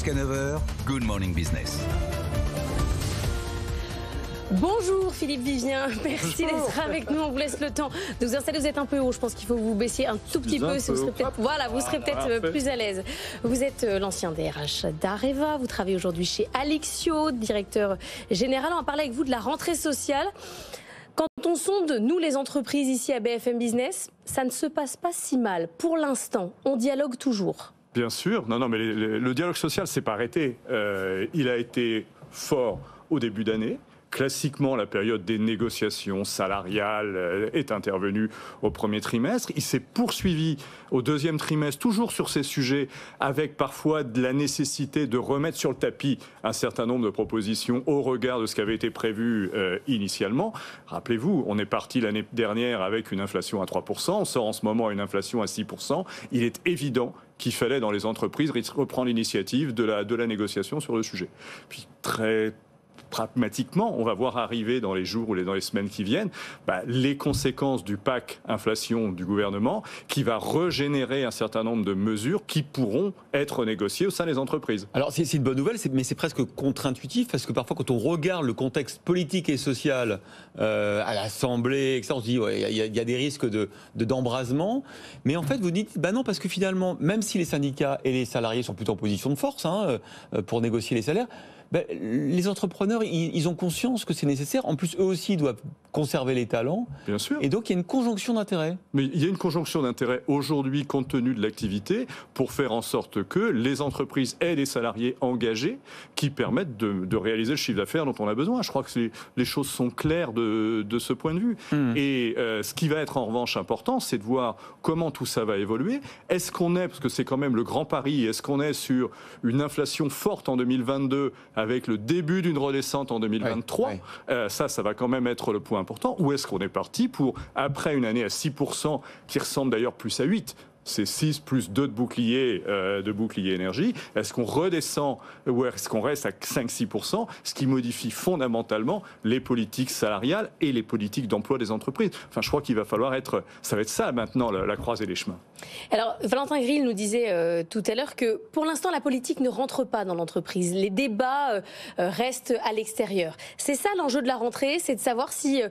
Jusqu'à 9h, Good Morning Business. Bonjour Philippe Vivien, merci d'être avec nous. On vous laisse le temps de vous installer. Vous êtes un peu haut, je pense qu'il faut vous baisser un tout petit peu. Vous serez peut-être plus à l'aise. Vous êtes l'ancien DRH d'Areva, vous travaillez aujourd'hui chez Alixio, directeur général. On va parler avec vous de la rentrée sociale. Quand on sonde, nous les entreprises ici à BFM Business, ça ne se passe pas si mal. Pour l'instant, on dialogue toujours. Bien sûr, non, mais le dialogue social s'est pas arrêté. Il a été fort au début d'année. Classiquement, la période des négociations salariales est intervenue au premier trimestre. Il s'est poursuivi au deuxième trimestre, toujours sur ces sujets, avec parfois de la nécessité de remettre sur le tapis un certain nombre de propositions au regard de ce qui avait été prévu initialement. Rappelez-vous, on est parti l'année dernière avec une inflation à 3%, on sort en ce moment à une inflation à 6%. Il est évident qu'il fallait dans les entreprises reprendre l'initiative de la négociation sur le sujet. Puis très pragmatiquement, on va voir arriver dans les jours ou dans les semaines qui viennent les conséquences du pacte inflation du gouvernement qui va régénérer un certain nombre de mesures qui pourront être négociées au sein des entreprises. Alors c'est une bonne nouvelle, mais c'est presque contre-intuitif parce que parfois quand on regarde le contexte politique et social à l'Assemblée, etc., on se dit il y a des risques d'embrasement. Mais en fait vous dites non, parce que finalement, même si les syndicats et les salariés sont plutôt en position de force pour négocier les salaires, les entrepreneurs, ils ont conscience que c'est nécessaire. En plus, eux aussi doivent conserver les talents. Bien sûr. Et donc, il y a une conjonction d'intérêts. Mais il y a une conjonction d'intérêts aujourd'hui, compte tenu de l'activité, pour faire en sorte que les entreprises aient des salariés engagés qui permettent de réaliser le chiffre d'affaires dont on a besoin. Je crois que les choses sont claires de ce point de vue. Et ce qui va être en revanche important, c'est de voir comment tout ça va évoluer. Est-ce qu'on est, parce que c'est quand même le grand pari, est-ce qu'on est sur une inflation forte en 2022 avec le début d'une redescente en 2023, ça va quand même être le point important. Ou est-ce qu'on est parti pour, après une année à 6%, qui ressemble d'ailleurs plus à 8%, c'est 6 plus 2 de bouclier énergie. Est-ce qu'on redescend ou est-ce qu'on reste à 5-6%, ce qui modifie fondamentalement les politiques salariales et les politiques d'emploi des entreprises. Enfin, je crois qu'il va falloir ça va être ça maintenant, la croisée des chemins. Alors, Valentin Grill nous disait tout à l'heure que pour l'instant, la politique ne rentre pas dans l'entreprise. Les débats restent à l'extérieur. C'est ça l'enjeu de la rentrée, c'est de savoir si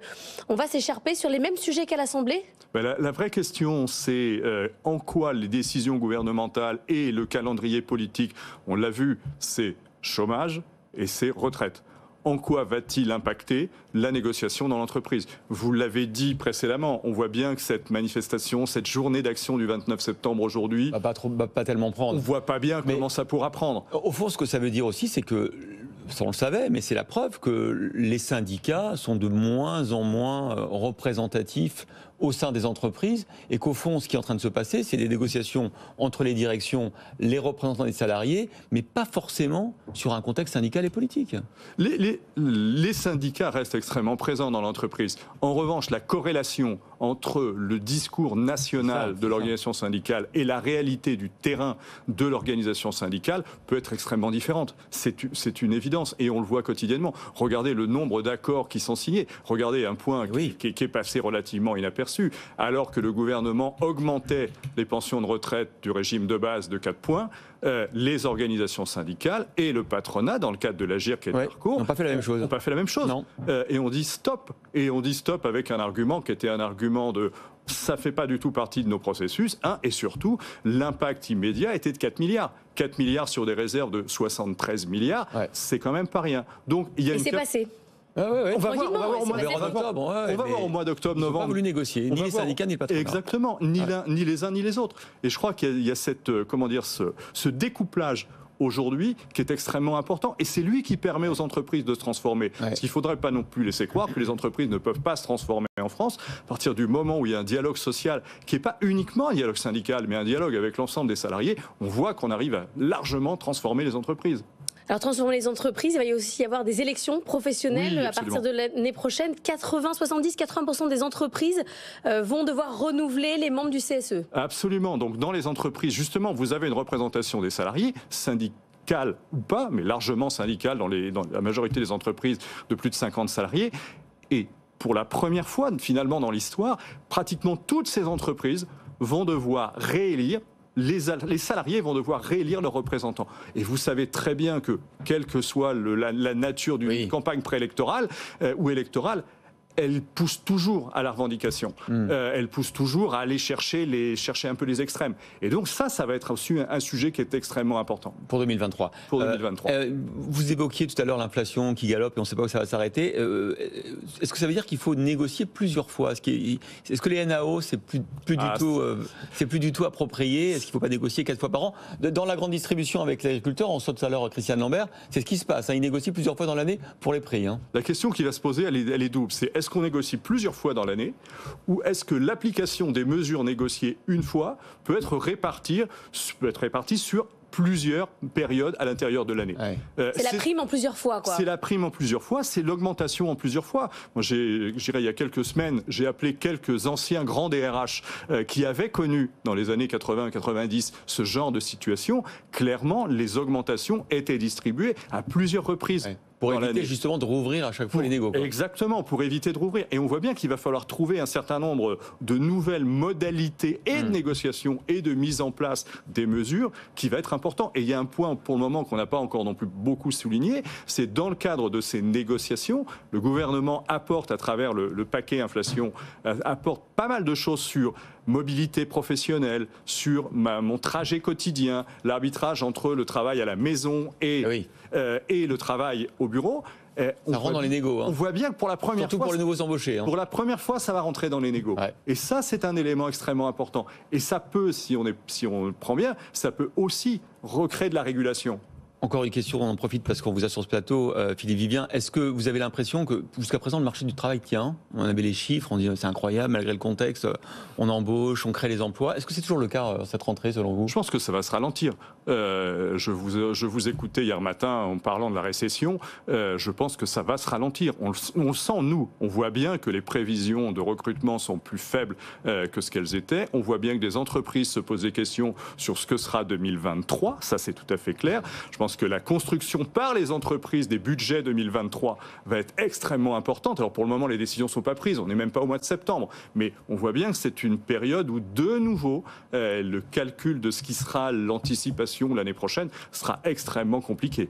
on va s'écharper sur les mêmes sujets qu'à l'Assemblée ? La vraie question, c'est en quoi les décisions gouvernementales et le calendrier politique, on l'a vu, c'est chômage et c'est retraite. En quoi va-t-il impacter la négociation dans l'entreprise ? Vous l'avez dit précédemment, on voit bien que cette manifestation, cette journée d'action du 29 septembre aujourd'hui, pas tellement prendre. On ne voit pas bien comment ça pourra prendre. Au fond, ce que ça veut dire aussi, c'est que, ça on le savait, mais c'est la preuve que les syndicats sont de moins en moins représentatifs au sein des entreprises et qu'au fond, ce qui est en train de se passer, c'est des négociations entre les directions, les représentants des salariés, mais pas forcément sur un contexte syndical et politique. Les syndicats restent extrêmement présents dans l'entreprise. En revanche, la corrélation entre le discours national de l'organisation syndicale et la réalité du terrain de l'organisation syndicale peut être extrêmement différente. C'est une évidence et on le voit quotidiennement. Regardez le nombre d'accords qui sont signés. Regardez un point qui est passé relativement inaperçu. Alors que le gouvernement augmentait les pensions de retraite du régime de base de 4 points, les organisations syndicales et le patronat, dans le cadre de l'AGIRC et de Parcours, n'ont pas fait la même chose. N'ont pas fait la même chose. Et on dit stop. Et on dit stop avec un argument qui était un argument de ça ne fait pas du tout partie de nos processus. Et surtout, l'impact immédiat était de 4 milliards. 4 milliards sur des réserves de 73 milliards, c'est quand même pas rien. Donc, il y a c'est passé. On va voir au mois d'octobre, novembre. Ils n'ont pas voulu négocier, ni les syndicats, ni le patronat. Exactement, ni les uns, ni les autres. Et je crois qu'il y a ce découplage aujourd'hui qui est extrêmement important. Et c'est lui qui permet aux entreprises de se transformer. Parce qu'il ne faudrait pas non plus laisser croire que les entreprises ne peuvent pas se transformer en France à partir du moment où il y a un dialogue social qui n'est pas uniquement un dialogue syndical, mais un dialogue avec l'ensemble des salariés. On voit qu'on arrive à largement transformer les entreprises. Alors, transformer les entreprises, il va aussi y avoir des élections professionnelles à partir de l'année prochaine. 80% des entreprises vont devoir renouveler les membres du CSE. Absolument. Donc, dans les entreprises, justement, vous avez une représentation des salariés, syndicale ou pas, mais largement syndicale dans la majorité des entreprises de plus de 50 salariés. Et pour la première fois, finalement, dans l'histoire, pratiquement toutes ces entreprises vont devoir réélire les salariés vont devoir réélire leurs représentants. Et vous savez très bien que, quelle que soit la nature d'une campagne préélectorale ou électorale, elle pousse toujours à la revendication. Elle pousse toujours à aller chercher un peu les extrêmes. Et donc ça va être aussi un sujet qui est extrêmement important. Pour 2023. Pour 2023. Vous évoquiez tout à l'heure l'inflation qui galope et on ne sait pas où ça va s'arrêter. Est-ce que ça veut dire qu'il faut négocier plusieurs fois? Est-ce que les NAO, c'est plus du tout approprié? Est-ce qu'il ne faut pas négocier 4 fois par an? Dans la grande distribution avec l'agriculteur, on saute tout à l'heure Christiane Lambert, c'est ce qui se passe. Ils négocient plusieurs fois dans l'année pour les prix. La question qui va se poser, elle est double. C'est est-ce qu'on négocie plusieurs fois dans l'année ou est-ce que l'application des mesures négociées une fois peut être répartie sur plusieurs périodes à l'intérieur de l'année. C'est la prime en plusieurs fois, quoi. C'est la prime en plusieurs fois, c'est l'augmentation en plusieurs fois. Moi, il y a quelques semaines, j'ai appelé quelques anciens grands DRH qui avaient connu dans les années 80-90 ce genre de situation. Clairement, les augmentations étaient distribuées à plusieurs reprises. Pour éviter justement de rouvrir à chaque fois les négociations. Exactement, pour éviter de rouvrir. Et on voit bien qu'il va falloir trouver un certain nombre de nouvelles modalités et de négociations et de mise en place des mesures qui va être important. Et il y a un point pour le moment qu'on n'a pas encore non plus beaucoup souligné, c'est dans le cadre de ces négociations, le gouvernement apporte à travers le paquet inflation, apporte pas mal de choses sur mobilité professionnelle, sur mon trajet quotidien, l'arbitrage entre le travail à la maison et le travail au bureau. Ça rentre dans les négos. On voit bien que pour la première fois... Surtout pour les nouveaux embauchés. Pour la première fois, ça va rentrer dans les négos. Et ça, c'est un élément extrêmement important. Et ça peut, si on le prend bien, ça peut aussi recréer de la régulation. Encore une question, on en profite parce qu'on vous a sur ce plateau, Philippe Vivien. Est-ce que vous avez l'impression que jusqu'à présent le marché du travail tient? On avait les chiffres, on dit c'est incroyable, malgré le contexte, on embauche, on crée les emplois. Est-ce que c'est toujours le cas cette rentrée selon vous? Je pense que ça va se ralentir. Je vous écoutais hier matin en parlant de la récession. Je pense que ça va se ralentir. On le sent, nous. On voit bien que les prévisions de recrutement sont plus faibles que ce qu'elles étaient. On voit bien que des entreprises se posent des questions sur ce que sera 2023. Ça, c'est tout à fait clair. Je pense que la construction par les entreprises des budgets 2023 va être extrêmement importante. Alors pour le moment, les décisions ne sont pas prises, on n'est même pas au mois de septembre, mais on voit bien que c'est une période où de nouveau, le calcul de ce qui sera l'anticipation l'année prochaine sera extrêmement compliqué.